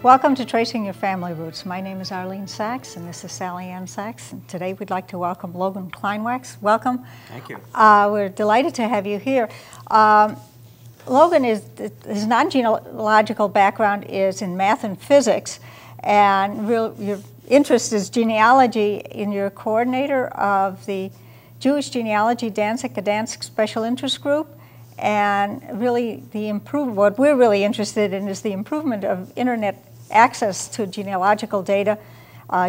Welcome to Tracing Your Family Roots. My name is Arlene Sachs, and this is Sally Ann Sachs. And today we'd like to welcome Logan Kleinwaks. Welcome. Thank you. We're delighted to have you here. Logan, his non-genealogical background is in math and physics, and your interest is genealogy, and you're coordinator of the Jewish Genealogy Danzig Special Interest Group. And really, what we're really interested in is the improvement of internet access to genealogical data,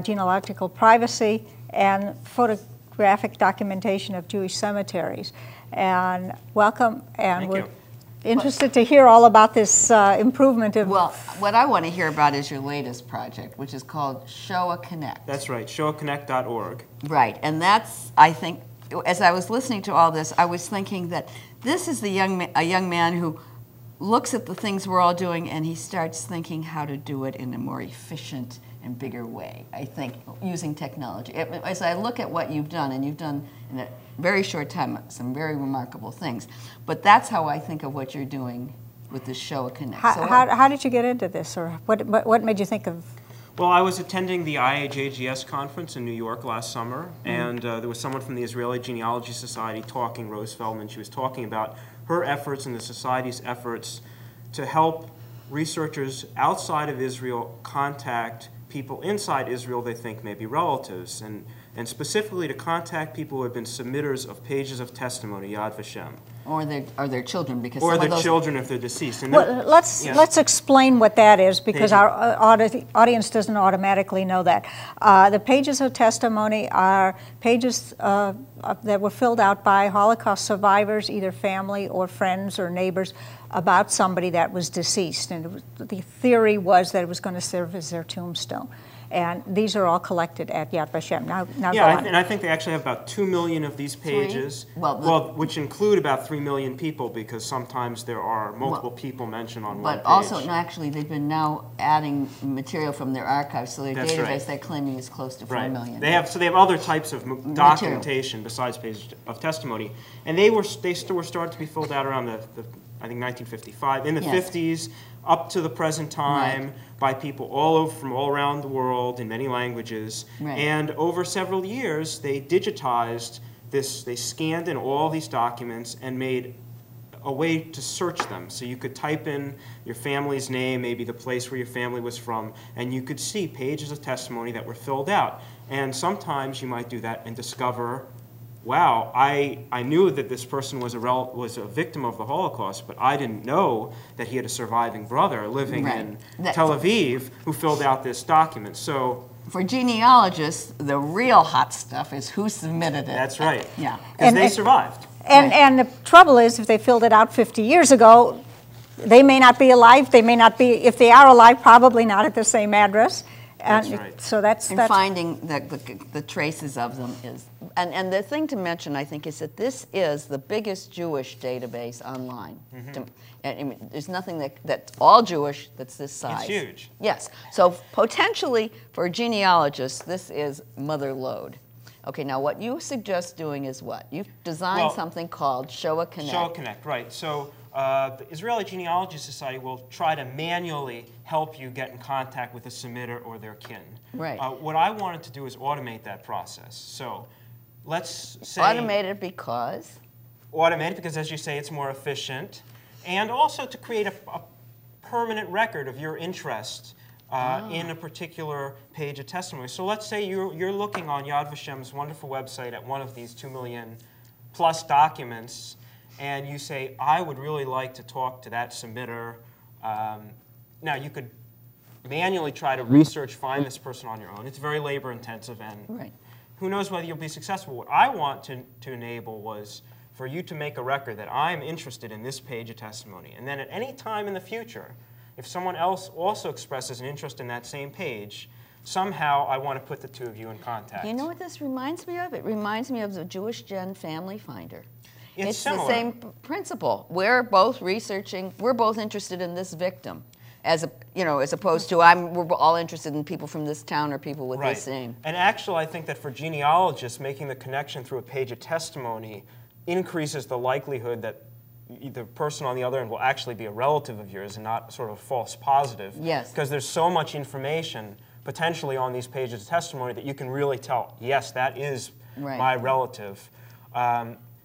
genealogical privacy, and photographic documentation of Jewish cemeteries. And welcome, and we're interested to hear all about this improvement of... Well, what I want to hear about is your latest project, which is called ShoahConnect. That's right, ShoahConnect.org. Right, and that's, I think, as I was listening to all this, I was thinking that this is a young man who looks at the things we're all doing and he starts thinking how to do it in a more efficient and bigger way, I think, using technology. As I look at what you've done, and you've done in a very short time some very remarkable things, but that's how I think of what you're doing with this ShoahConnect. How did you get into this, or what made you think of... Well, I was attending the IAJGS conference in New York last summer, and there was someone from the Israeli Genealogy Society talking, Rose Feldman. She was talking about her efforts and the Society's efforts to help researchers outside of Israel contact people inside Israel they think may be relatives, and specifically to contact people who have been submitters of pages of testimony, Yad Vashem. Or their children, because or their children if they're deceased. And well, let's explain what that is, because our audience doesn't automatically know that. The pages of testimony are pages that were filled out by Holocaust survivors, either family or friends or neighbors, about somebody that was deceased. And the theory was that it was going to serve as their tombstone. And these are all collected at Yad Vashem. Now go on. And I think they actually have about 2 million of these pages, which include about 3 million people, because sometimes there are multiple people mentioned on one page. But also, no, actually, they've been now adding material from their archives, so their database they're claiming is close to 4 million. They have other types of documentation besides pages of testimony, and they still were started to be filled out around I think 1955, in the 50s, up to the present time, by people from all around the world in many languages. And over several years, they digitized this. They scanned in all these documents and made a way to search them. So you could type in your family's name, maybe the place where your family was from, and you could see pages of testimony that were filled out. And sometimes you might do that and discover, wow, I knew that this person was a victim of the Holocaust, but I didn't know that he had a surviving brother living in Tel Aviv who filled out this document. So for genealogists, the real hot stuff is who submitted it. That's right. Yeah, because they survived. And the trouble is, if they filled it out 50 years ago, they may not be alive. They may not be, if they are alive, probably not at the same address. That's right. So that's finding the traces of them is, and the thing to mention, I think, is that this is the biggest Jewish database online. There's nothing that's all Jewish that's this size. It's huge. Yes. So potentially for genealogists, this is mother lode. Okay. Now, what you suggest doing is what? You've designed something called ShoahConnect. ShoahConnect, right? So the Israeli Genealogy Society will try to manually help you get in contact with a submitter or their kin. Right. What I wanted to do is automate that process. So let's say... Automated because? Automated because, as you say, it's more efficient. And also to create a permanent record of your interest in a particular page of testimony. So let's say you're looking on Yad Vashem's wonderful website at one of these 2 million plus documents, and you say, I would really like to talk to that submitter. Now, you could manually try to find this person on your own. It's very labor intensive, and who knows whether you'll be successful. What I want to enable was for you to make a record that I'm interested in this page of testimony. And then at any time in the future, if someone else also expresses an interest in that same page, somehow I want to put the two of you in contact. You know what this reminds me of? It reminds me of the Jewish Gen Family Finder. It's similar. The same principle. We're both researching. We're both interested in this victim, as opposed to we're all interested in people from this town or people with this name. And actually, I think that for genealogists, making the connection through a page of testimony increases the likelihood that the person on the other end will actually be a relative of yours and not sort of a false positive. Yes. Because there's so much information potentially on these pages of testimony that you can really tell, yes, that is my relative.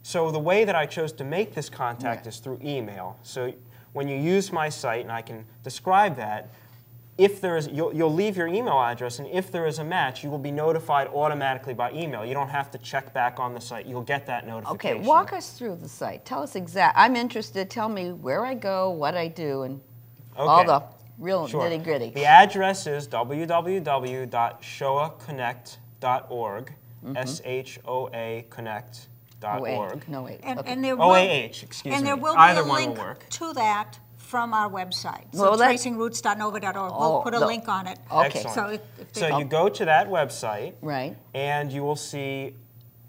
So the way that I chose to make this contact is through email. So when you use my site, and I can describe that, if there is, you'll leave your email address, and if there is a match, you will be notified automatically by email. You don't have to check back on the site. You'll get that notification. Okay, walk us through the site. Tell us I'm interested. Tell me where I go, what I do, and all the real nitty-gritty. The address is www.ShoahConnect.org, SHOA Connect.org. No, wait. And there OAH, and there will be Either a one link will work. to that from our website. So Well, tracingroots.nova.org. We'll put a link on it. Okay. Excellent. So, So you go to that website, Right. and you will see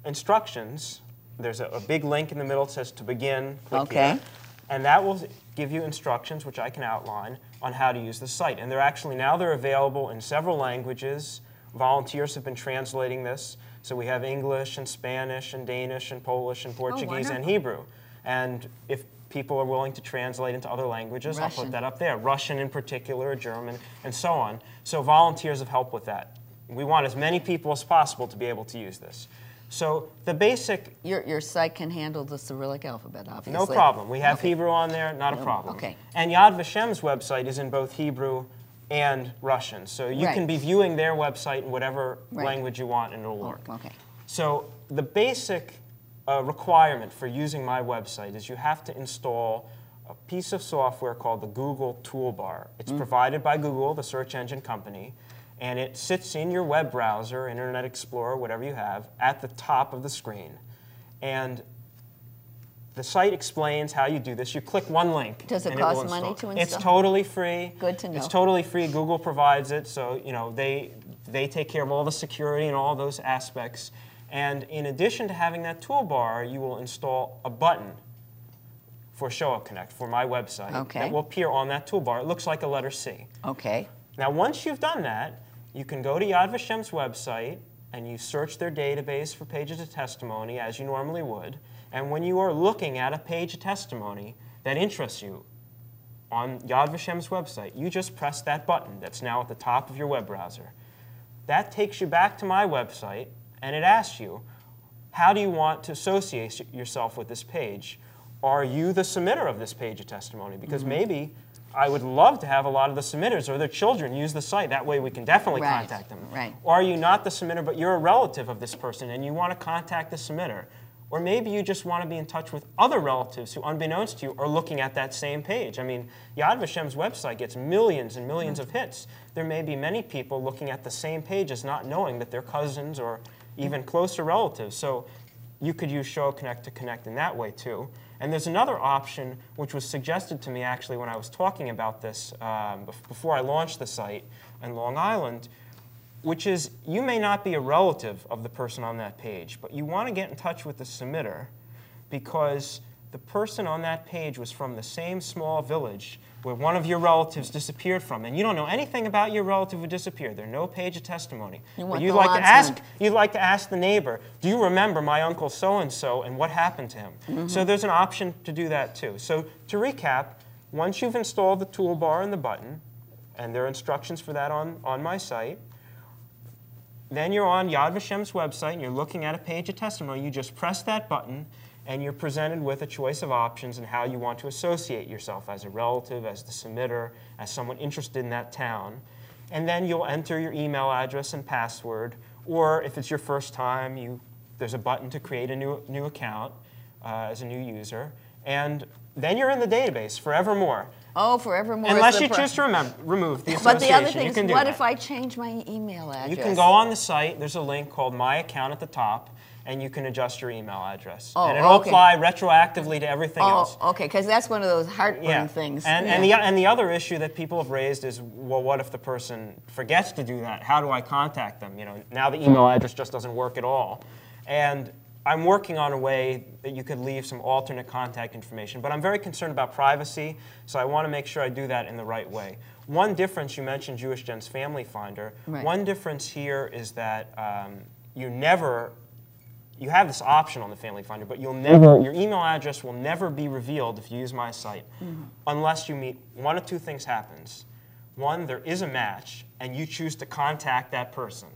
instructions. There's a big link in the middle that says to begin. Click here. And that will give you instructions, which I can outline, on how to use the site. And they're available in several languages. Volunteers have been translating this. So we have English and Spanish and Danish and Polish and Portuguese and Hebrew. And if people are willing to translate into other languages, I'll put that up there. Russian in particular, German, and so on. So volunteers have helped with that. We want as many people as possible to be able to use this. So the basic... Your site can handle the Cyrillic alphabet, obviously. No problem. We have Hebrew on there, not a problem. Okay. And Yad Vashem's website is in both Hebrew and Russian. So you can be viewing their website in whatever language you want, and it'll work. Okay. So the basic requirement for using my website is you have to install a piece of software called the Google Toolbar. It's provided by Google, the search engine company, and it sits in your web browser, Internet Explorer, whatever you have, at the top of the screen. And the site explains how you do this. You click one link. Does it cost money to install? It's totally free. Good to know. It's totally free. Google provides it, so they take care of all the security and all those aspects. And in addition to having that toolbar, you will install a button for ShoahConnect, for my website, that will appear on that toolbar. It looks like a letter C. Okay. Now, once you've done that, you can go to Yad Vashem's website, and you search their database for pages of testimony, as you normally would. And when you are looking at a page of testimony that interests you on Yad Vashem's website, you just press that button that's now at the top of your web browser. That takes you back to my website, and it asks you, how do you want to associate yourself with this page? Are you the submitter of this page of testimony? Because maybe I would love to have a lot of the submitters or their children use the site. That way we can definitely contact them. Right. Or are you not the submitter, but you're a relative of this person and you want to contact the submitter? Or maybe you just want to be in touch with other relatives who, unbeknownst to you, are looking at that same page. I mean, Yad Vashem's website gets millions and millions of hits. There may be many people looking at the same pages not knowing that they're cousins or even closer relatives. So you could use ShoahConnect to connect in that way too. And there's another option which was suggested to me actually when I was talking about this before I launched the site in Long Island, which is you may not be a relative of the person on that page, but you want to get in touch with the submitter because the person on that page was from the same small village where one of your relatives disappeared from, and you don't know anything about your relative who disappeared. There's no page of testimony. But you'd like to ask the neighbor, do you remember my uncle so-and-so and what happened to him? So there's an option to do that too. So to recap, once you've installed the toolbar and the button, and there are instructions for that on my site, then you're on Yad Vashem's website and you're looking at a page of testimony. You just press that button and you're presented with a choice of options and how you want to associate yourself as a relative, as the submitter, as someone interested in that town. And then you'll enter your email address and password, or if it's your first time, there's a button to create a new account as a new user. And then you're in the database forevermore. Oh, forevermore. Unless you choose to remove the association. But the other thing is, what that. if I change my email address? You can go on the site. There's a link called My Account at the top, and you can adjust your email address. Oh, and it'll apply retroactively to everything else. Oh, okay, because that's one of those heartburn things. And the other issue that people have raised is, well, what if the person forgets to do that? How do I contact them? You know, now the email address just doesn't work at all. And I'm working on a way that you could leave some alternate contact information, but I'm very concerned about privacy, so I want to make sure I do that in the right way. One difference, you mentioned Jewish Gen's Family Finder. One difference here is that you never you have this option on the Family Finder, but your email address will never be revealed if you use my site unless you meet one of two things happens. One, there is a match, and you choose to contact that person.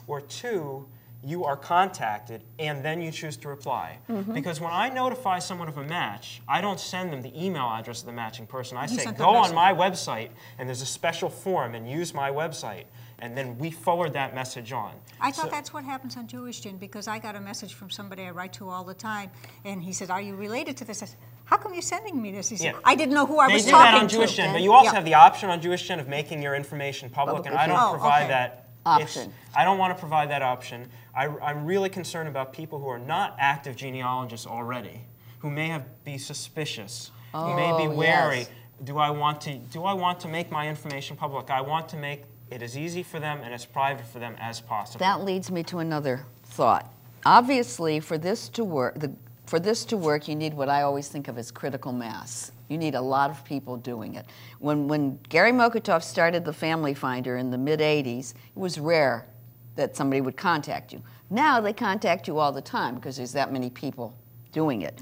Or two, you are contacted, and then you choose to reply. Because when I notify someone of a match, I don't send them the email address of the matching person. I say, go on my website, and there's a special form, and use my website. And then we forward that message on. I thought that's what happens on JewishGen, because I got a message from somebody I write to all the time, and he said, are you related to this? I said, how come you're sending me this? He said, I didn't know who I was talking to. They do that on JewishGen, but you also have the option on JewishGen of making your information public, and I don't provide that option. I don't want to provide that option. I'm really concerned about people who are not active genealogists already, who may be suspicious, who may be wary. Do I want to make my information public? I want to make it as easy for them and as private for them as possible. That leads me to another thought. Obviously, for this to work, you need what I always think of as critical mass. You need a lot of people doing it. When Gary Mokotov started the Family Finder in the mid-'80s, it was rare that somebody would contact you. Now they contact you all the time because there's that many people doing it.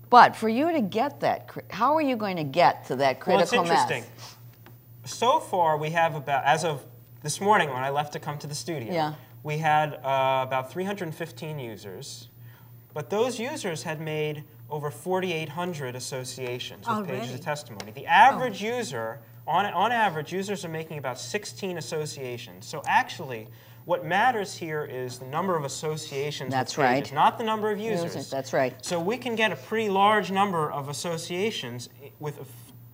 But for you to get that, how are you going to get to that critical mass? Well, it's interesting. So far, we have about, as of this morning when I left to come to the studio, we had about 315 users. But those users had made over 4,800 associations with pages of testimony. The average user, on average, users are making about 16 associations. So actually, what matters here is the number of associations with pages, not the number of users. That's right. So we can get a pretty large number of associations with a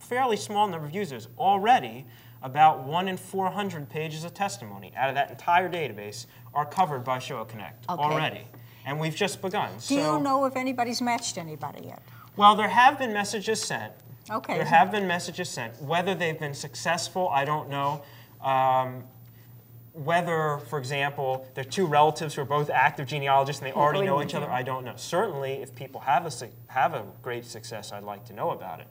fairly small number of users. Already, about 1 in 400 pages of testimony out of that entire database are covered by ShoahConnect already. And we've just begun. Do you know if anybody's matched anybody yet? Well, there have been messages sent. Okay. There have been messages sent. Whether they've been successful, I don't know. Whether, for example, they're two relatives who are both active genealogists and they already know each other, I don't know. Certainly, if people have a great success, I'd like to know about it.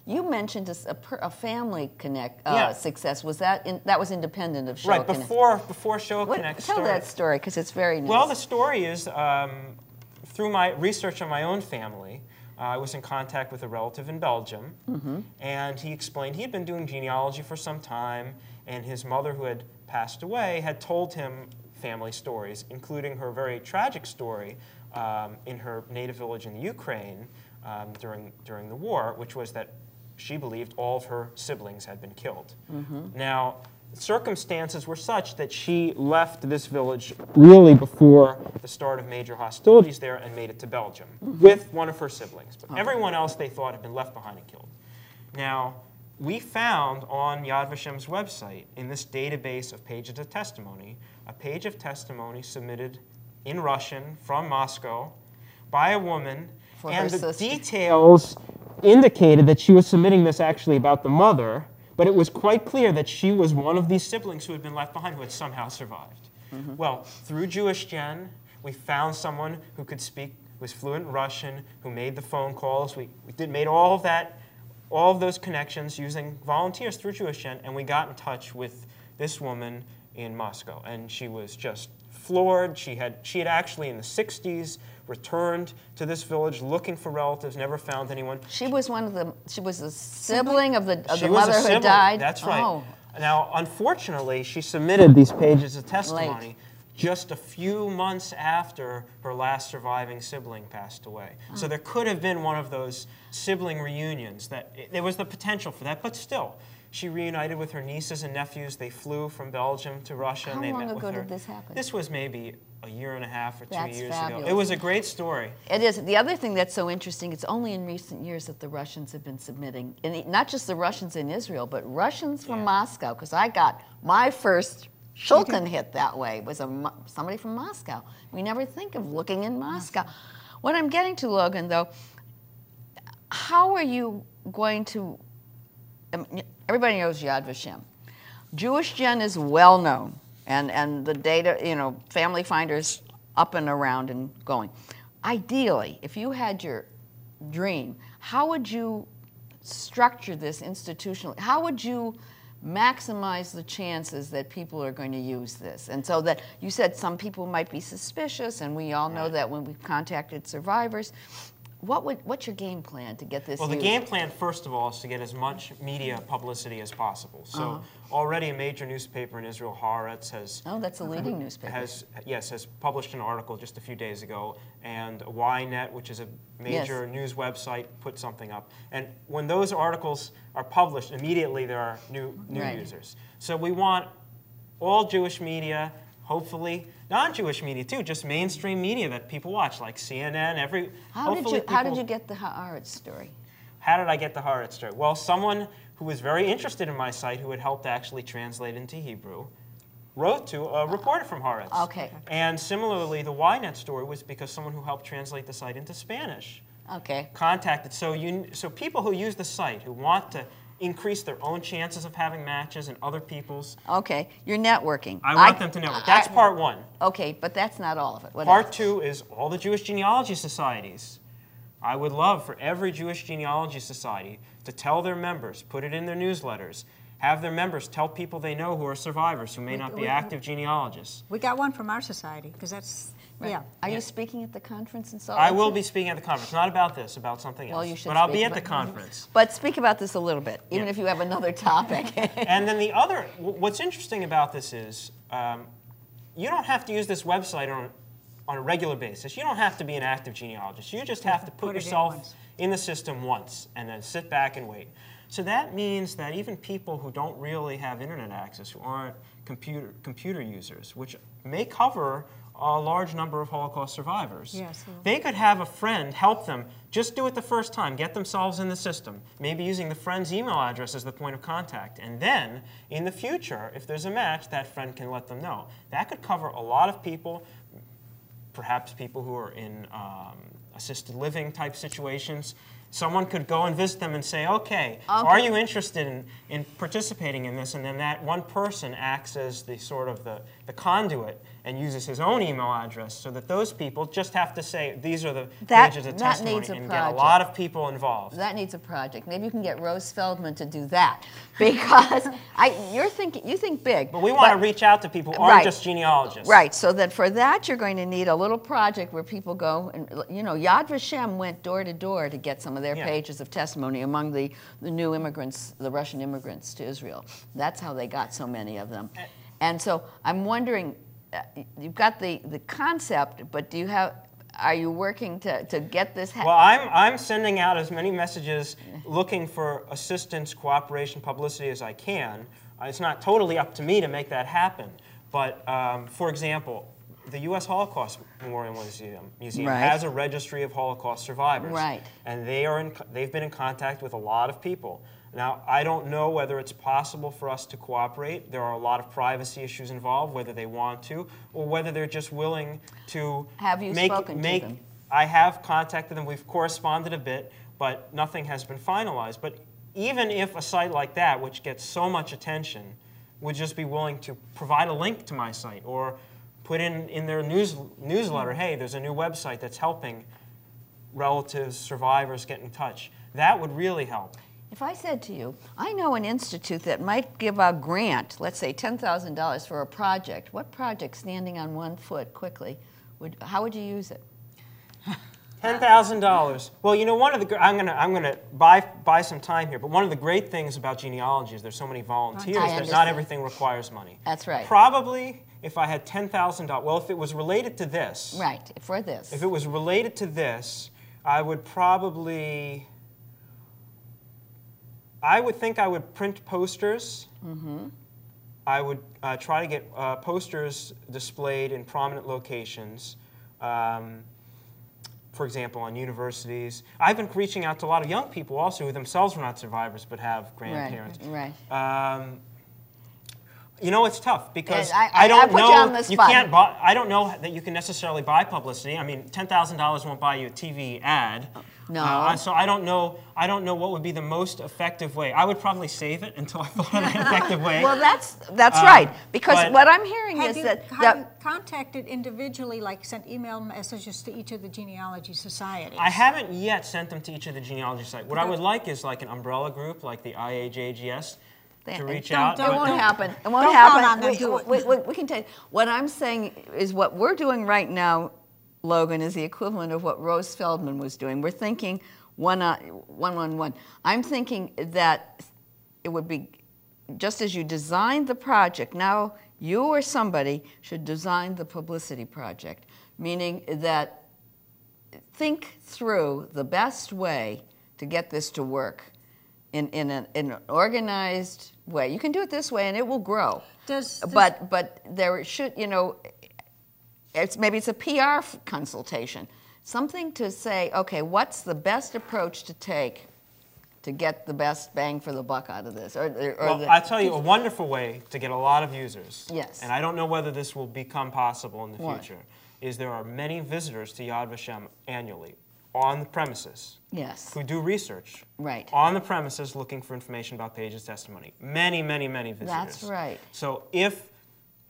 You mentioned a Family Connect success. Was that was independent of ShoahConnect? Right, before ShoahConnect started. Tell that story, because it's very nice. Well, the story is, through my research on my own family, I was in contact with a relative in Belgium, and he explained he had been doing genealogy for some time, and his mother, who had passed away, had told him family stories, including her very tragic story in her native village in the Ukraine during the war, which was that she believed all of her siblings had been killed. Now, circumstances were such that she left this village really before the start of major hostilities there and made it to Belgium with one of her siblings. But everyone else they thought had been left behind and killed. Now, we found on Yad Vashem's website, in this database of pages of testimony, a page of testimony submitted in Russian from Moscow by a woman, and the details indicated that she was submitting this actually about the mother, but it was quite clear that she was one of these siblings who had been left behind, who had somehow survived. Well, through JewishGen, we found someone who could speak, was fluent in Russian, who made the phone calls. We made all of that, all of those connections using volunteers through JewishGen, and we got in touch with this woman in Moscow, and she was just floored. She had actually in the 60s returned to this village looking for relatives, never found anyone. She was a sibling of the mother who died? That's right. Oh. Now, unfortunately, she submitted these pages of testimony just a few months after her last surviving sibling passed away. So there could have been one of those sibling reunions. There was the potential for that, but still, she reunited with her nieces and nephews. They flew from Belgium to Russia, and they met with her. How long ago did this happen? This was maybe a year and a half or 2 years ago. It was a great story. It is. The other thing that's so interesting, it's only in recent years that the Russians have been submitting, and not just the Russians in Israel, but Russians from Moscow, because I got my first Shulkin hit that way, was somebody from Moscow. We never think of looking in Moscow. What I'm getting to, Logan, though, how are you going to, everybody knows Yad Vashem. JewishGen is well known, and the data, Family Finder's up and around and going. Ideally, if you had your dream, how would you structure this institutionally? How would you maximize the chances that people are going to use this. And so that you said some people might be suspicious, and we all know that when we've contacted survivors. What's your game plan to get this Well, used? the game plan, first of all, is to get as much media publicity as possible. So already a major newspaper in Israel, Haaretz, has... Oh, that's a leading newspaper. Has published an article just a few days ago, and Ynet, which is a major news website, put something up. And when those articles are published, immediately there are new users. So we want all Jewish media, hopefully non-Jewish media too, just mainstream media that people watch, like CNN. How did you get the Haaretz story? How did I get the Haaretz story? Well, someone who was very interested in my site, who had helped actually translate into Hebrew, wrote to a reporter from Haaretz. Okay. And similarly, the Ynet story was because someone who helped translate the site into Spanish contacted. So people who use the site, who want to increase their own chances of having matches and other people's. Okay, you're networking. I want them to network. That's part one. Okay, but that's not all of it. What Part else? two is all the Jewish genealogy societies. I would love for every Jewish genealogy society to tell their members, put it in their newsletters, have their members tell people they know who are survivors who may not be active genealogists. We got one from our society, because that's, Are you speaking at the conference in Salt Lake? I will be speaking at the conference, not about this, about something else. Well, you should but I'll be speak at the about conference. But speak about this a little bit, even if you have another topic. And then the other, what's interesting about this is, you don't have to use this website on a regular basis. You don't have to be an active genealogist. You just have to put yourself in the system once and then sit back and wait. So that means that even people who don't really have internet access, who aren't computer users, which may cover a large number of Holocaust survivors, they could have a friend help them just do it the first time, get themselves in the system, maybe using the friend's email address as the point of contact. And then, in the future, if there's a match, that friend can let them know. That could cover a lot of people, perhaps people who are in assisted living type situations. Someone could go and visit them and say, okay, are you interested in participating in this? And then that one person acts as the sort of the conduit and uses his own email address, so that those people just have to say, these are the pages of testimony, and get a lot of people involved. That needs a project. Maybe you can get Rose Feldman to do that, because you think big. But we want to reach out to people who aren't just genealogists. Right, so that for that you're going to need a little project where people go, and Yad Vashem went door to door to get some of their pages of testimony among the new immigrants, the Russian immigrants to Israel. That's how they got so many of them. And so I'm wondering, you've got the concept, but are you working to get this Well, I'm sending out as many messages looking for assistance, cooperation, publicity as I can. It's not totally up to me to make that happen. But, for example, the U.S. Holocaust Memorial Museum has a registry of Holocaust survivors. Right. And they've been in contact with a lot of people. Now, I don't know whether it's possible for us to cooperate. There are a lot of privacy issues involved, whether they want to, or whether they're just willing to Have you spoken to them? I have contacted them. We've corresponded a bit, but nothing has been finalized. But even if a site like that, which gets so much attention, would just be willing to provide a link to my site or put in their newsletter, hey, there's a new website that's helping relatives, survivors get in touch, that would really help. If I said to you, I know an institute that might give a grant, let's say $10,000 for a project, what project, standing on one foot quickly, how would you use it? $10,000. Well, one of the I'm gonna buy some time here, but one of the great things about genealogy is there's so many volunteers that not everything requires money. That's right. Probably, if I had $10,000, well, if it was related to this. Right, for this. If it was related to this, I would probably. I would think I would print posters. Mm-hmm. I would try to get posters displayed in prominent locations. For example, on universities. I've been reaching out to a lot of young people also who themselves were not survivors but have grandparents. Right. It's tough because I don't know. You on the spot. You can't buy. I don't know that you can necessarily buy publicity. I mean, $10,000 won't buy you a TV ad. No. So I don't know. I don't know what would be the most effective way. I would probably save it until I thought of an effective way. Well, that's right. Because what I'm hearing is have you contacted individually, like sent email messages to each of the genealogy societies? I haven't yet sent them to each of the genealogy sites. What I would like is like an umbrella group, like the IAJGS, to reach out. It won't happen. It won't don't happen. count on them We can tell you. What I'm saying is what we're doing right now, Logan, is the equivalent of what Rose Feldman was doing. We're thinking one. I'm thinking that it would be just as you designed the project. Now you or somebody should design the publicity project, meaning that think through the best way to get this to work in an organized way. You can do it this way, and it will grow. But there should, maybe it's a PR consultation, something to say, okay, what's the best approach to take to get the best bang for the buck out of this? I'll tell you a wonderful way to get a lot of users. Yes. And I don't know whether this will become possible in the future. Is there are many visitors to Yad Vashem annually on the premises. Yes. Who do research. Right. On the premises looking for information about Page's testimony. Many, many, many visitors. That's right. So if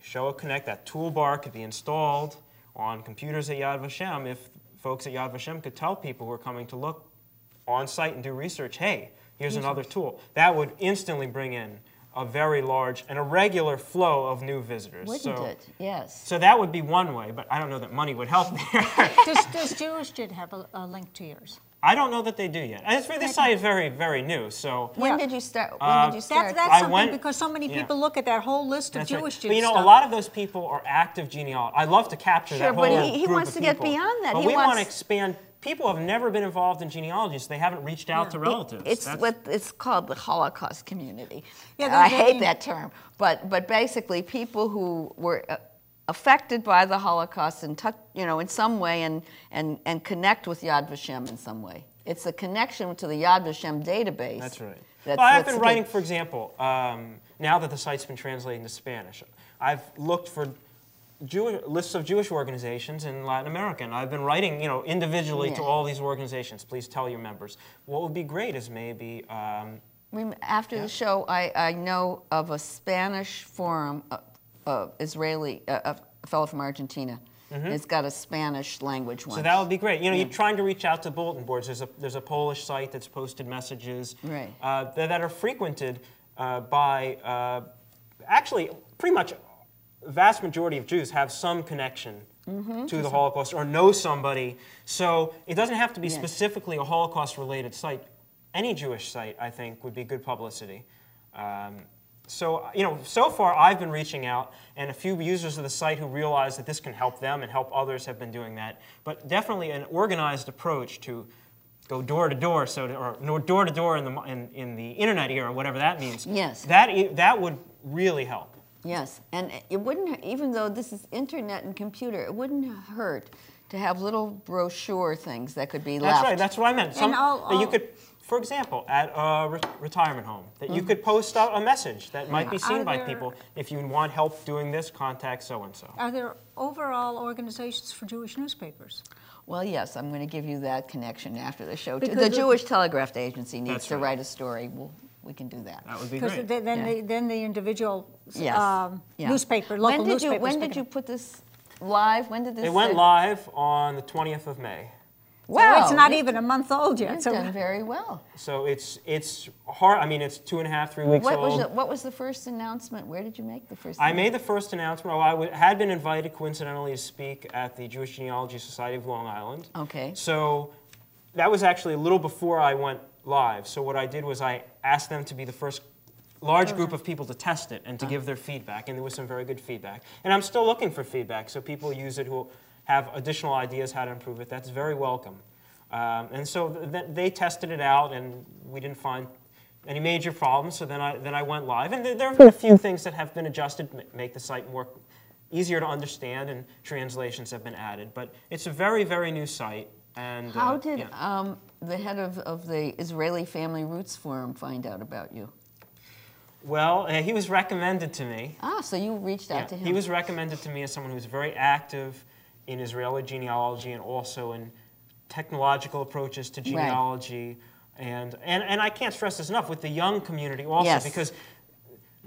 ShoahConnect, that toolbar, could be installed on computers at Yad Vashem, if folks at Yad Vashem could tell people who are coming to look on site and do research, hey, here's another tool, that would instantly bring in a very large and a regular flow of new visitors. Wouldn't it? Yes. So that would be one way, but I don't know that money would help there. Does JewishJit have a link to yours? I don't know that they do yet. And this site is very, very new, so... When did you start? That's something, because so many people look at that whole list of JewishJit stuff. But a lot of those people are active genealogists. I love to capture that whole but he group wants of to people. get beyond that. But we want to expand. People have never been involved in genealogy, so they haven't reached out to relatives. It's called the Holocaust community. Yeah, I hate that term. But basically, people who were affected by the Holocaust and in some way and connect with Yad Vashem in some way. It's a connection to the Yad Vashem database. That's right. I've been writing, for example, now that the site's been translated into Spanish, I've looked for lists of Jewish organizations in Latin America, and I've been writing, individually to all these organizations. Please tell your members. What would be great is maybe... After the show, I know of a Spanish forum, Israeli, a fellow from Argentina. It's got a Spanish language one. So that would be great. You're trying to reach out to bulletin boards. There's a Polish site that's posted messages that are frequented by actually pretty much vast majority of Jews have some connection to the Holocaust or know somebody. So it doesn't have to be specifically a Holocaust-related site. Any Jewish site, I think, would be good publicity. So far I've been reaching out, and a few users of the site who realize that this can help them and help others have been doing that. But definitely an organized approach to go door to door, or door to door in the internet era, whatever that means. Yes. That would really help. Yes, and it wouldn't, even though this is internet and computer, it wouldn't hurt to have little brochure things that could be left. That's right, that's what I meant. That you could, for example, at a retirement home, that you could post out a message that might be seen by people. If you want help doing this, contact so-and-so. Are there overall organizations for Jewish newspapers? Well, yes, I'm going to give you that connection after the show. The Jewish Telegraph Agency needs to write a story. We can do that. That would be great. Because then the individual newspaper, local newspapers. When did you put this live? When did this? It went live on the 20th of May. Wow, so it's not even a month old yet. You've done very well. So it's hard. I mean, it's 2.5, 3 weeks old. What was the first announcement? Where did you make the first? I made the first announcement. I had been invited coincidentally to speak at the Jewish Genealogy Society of Long Island. Okay. So that was actually a little before I went live. So what I did was I asked them to be the first large group of people to test it and to give their feedback, and there was some very good feedback. And I'm still looking for feedback, so people use it who have additional ideas how to improve it. That's very welcome. And so they tested it out, and we didn't find any major problems, so then I went live. And there have been a few things that have been adjusted to make the site easier to understand, and translations have been added. But it's a very, very new site. And how did the head of the Israeli Family Roots Forum find out about you? Well, he was recommended to me. Ah, so you reached out to him. He was recommended to me as someone who was very active in Israeli genealogy and also in technological approaches to genealogy. Right. And I can't stress this enough, with the young community also, because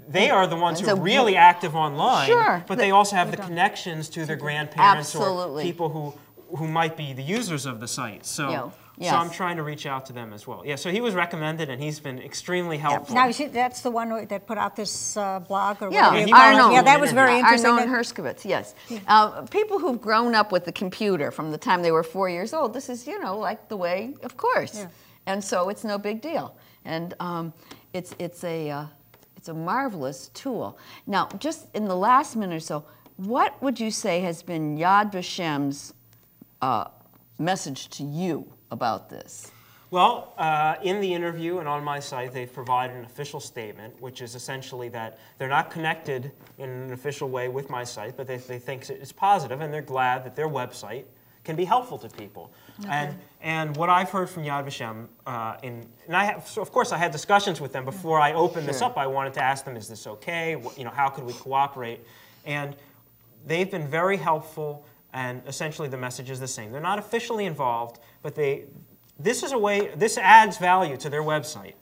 they are the ones who are really active online, but they also have the connections to their grandparents or people who who might be the users of the site. So, Yes. so I'm trying to reach out to them as well. Yeah, so he was recommended, and he's been extremely helpful. Now, that's the one that put out this blog or Yeah, whatever. Arnold. Yeah, that was very interesting. Arnold Herskowitz, yes. People who've grown up with the computer from the time they were 4 years old, this is, you know, like the way, of course. Yeah. And so it's no big deal. And it's a marvelous tool. Now, just in the last minute or so, what would you say has been Yad Vashem's message to you about this? Well, in the interview and on my site, they've provided an official statement, which is essentially that they're not connected in an official way with my site, but they think it's positive, and they're glad that their website can be helpful to people. Okay. And what I've heard from Yad Vashem, so of course I had discussions with them before I opened this up. I wanted to ask them, is this okay? You know, how could we cooperate? And they've been very helpful, and essentially the message is the same. They're not officially involved, but this adds value to their website.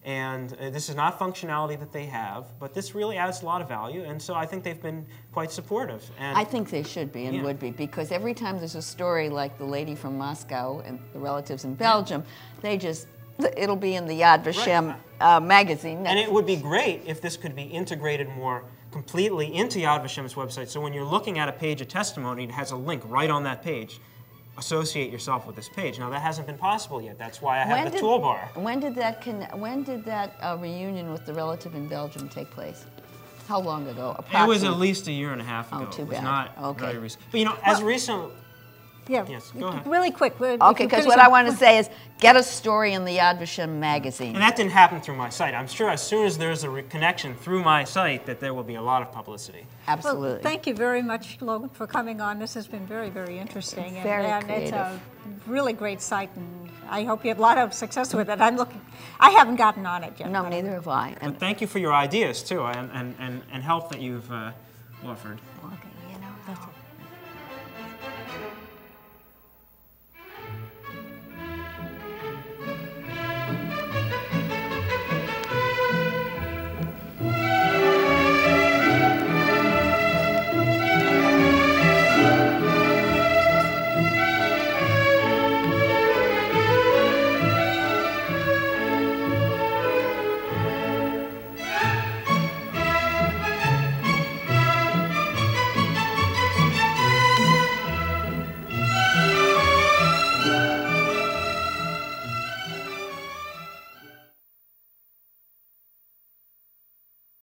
And this is not functionality that they have, but this really adds a lot of value, and so I think they've been quite supportive. And I think they should be and would be, because every time there's a story like the lady from Moscow and the relatives in Belgium, it'll be in the Yad Vashem magazine. And it would be great if this could be integrated more completely into Yad Vashem's website, so when you're looking at a page of testimony, it has a link right on that page. Associate yourself with this page. Now that hasn't been possible yet. That's why I have the toolbar. When did that reunion with the relative in Belgium take place? How long ago? It was at least a year and a half ago. Oh, too it was bad. not very recent. But you know, as recent. Yeah. Yes, go ahead. Really quick. Okay, because what I want to say is get a story in the Yad Vashem magazine. And that didn't happen through my site. I'm sure as soon as there's a connection through my site that there will be a lot of publicity. Absolutely. Well, thank you very much, Logan, for coming on. This has been very, very interesting. Very and creative. It's a really great site, and I hope you have a lot of success with it. I haven't gotten on it yet. No, neither have I. But thank you for your ideas, too, and help that you've offered. Okay, you know, that's it.